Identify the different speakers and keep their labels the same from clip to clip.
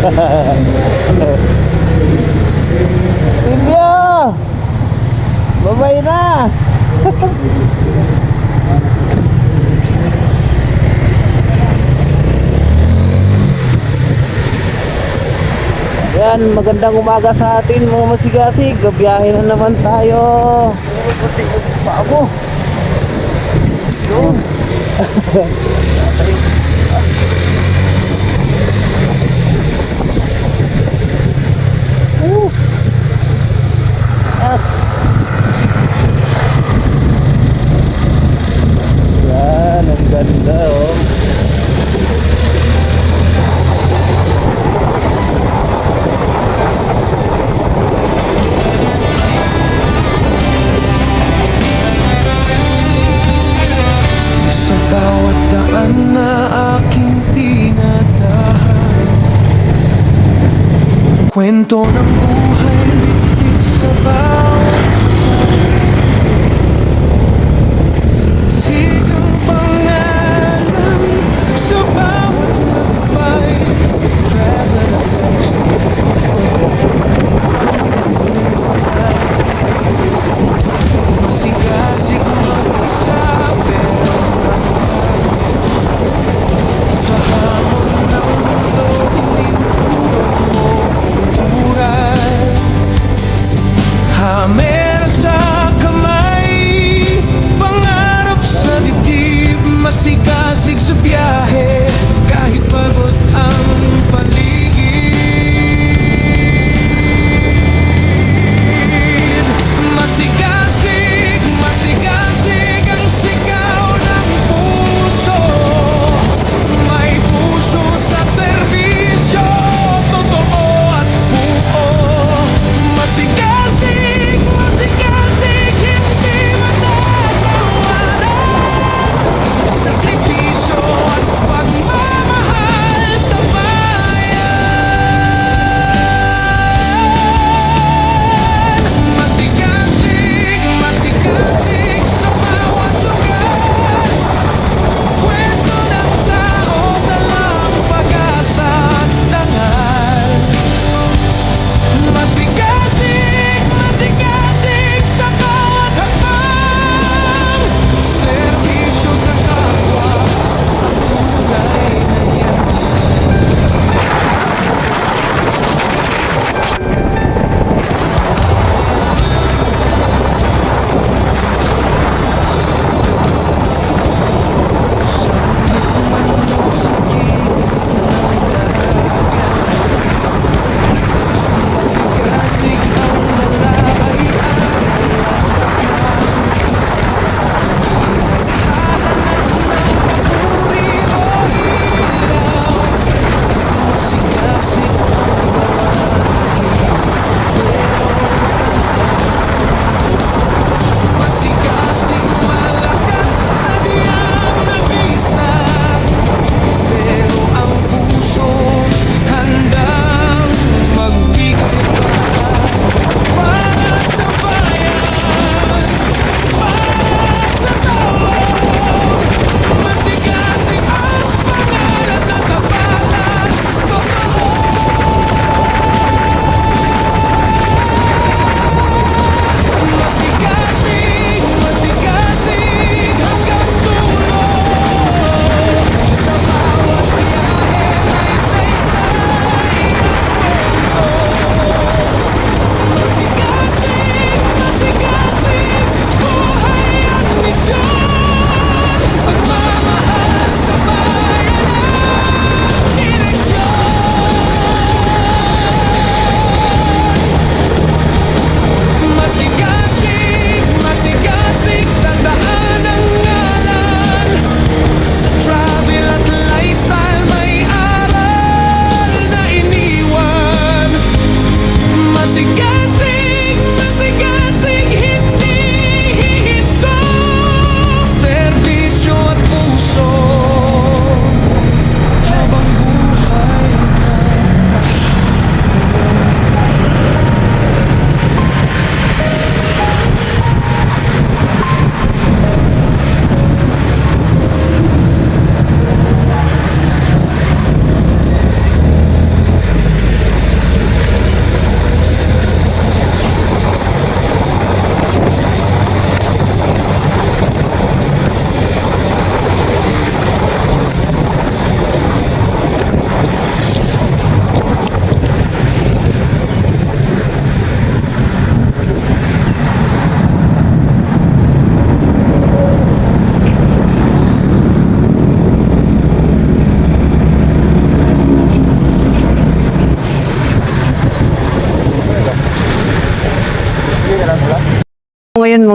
Speaker 1: Silvio! Babay na! Yan, magandang umaga sa atin mga masigasig. Gabiyahe na naman tayo. Bago. Yun. Yes. Yan, ang ganda oh.
Speaker 2: Sa bawat daan na aking tinadahan, kwento ng buhay bitbit sa bawat sinikang pangalan sa bawat lakbay. Travel at lifestyle, masigasig mag-isa pero sa hamon ng mundo, hindi puro mo pura.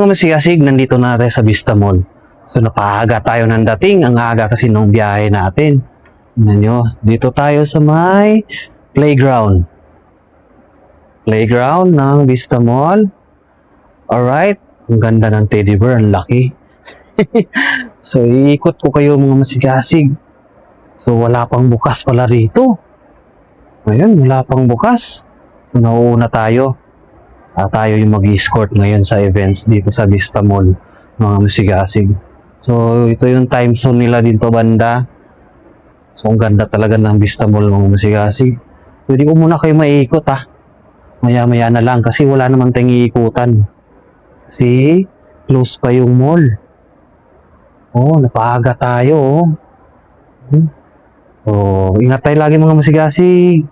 Speaker 1: masigasig, nandito na tayo sa Vista Mall. So napaaga tayo ng dating, ang aga kasi nung biyahe natin. Tingnan nyo, dito tayo sa may playground. Playground ng Vista Mall. Alright, ang ganda ng teddy bear, ang laki. So iikot ko kayo mga masigasig. So wala pang bukas pala rito. Ayun, wala pang bukas. Nauuna tayo. Tayo yung mag-escort ngayon sa events dito sa Vista Mall, mga masigasig. So, ito yung time zone nila dito banda. So, ang ganda talaga ng Vista Mall, mga masigasig. Pwede ko muna kayo maiikot Maya-maya na lang kasi wala naman tayong iikutan. Kasi, close pa yung mall. Oh, napaaga tayo. Oh, ingat tayo lagi mga masigasig.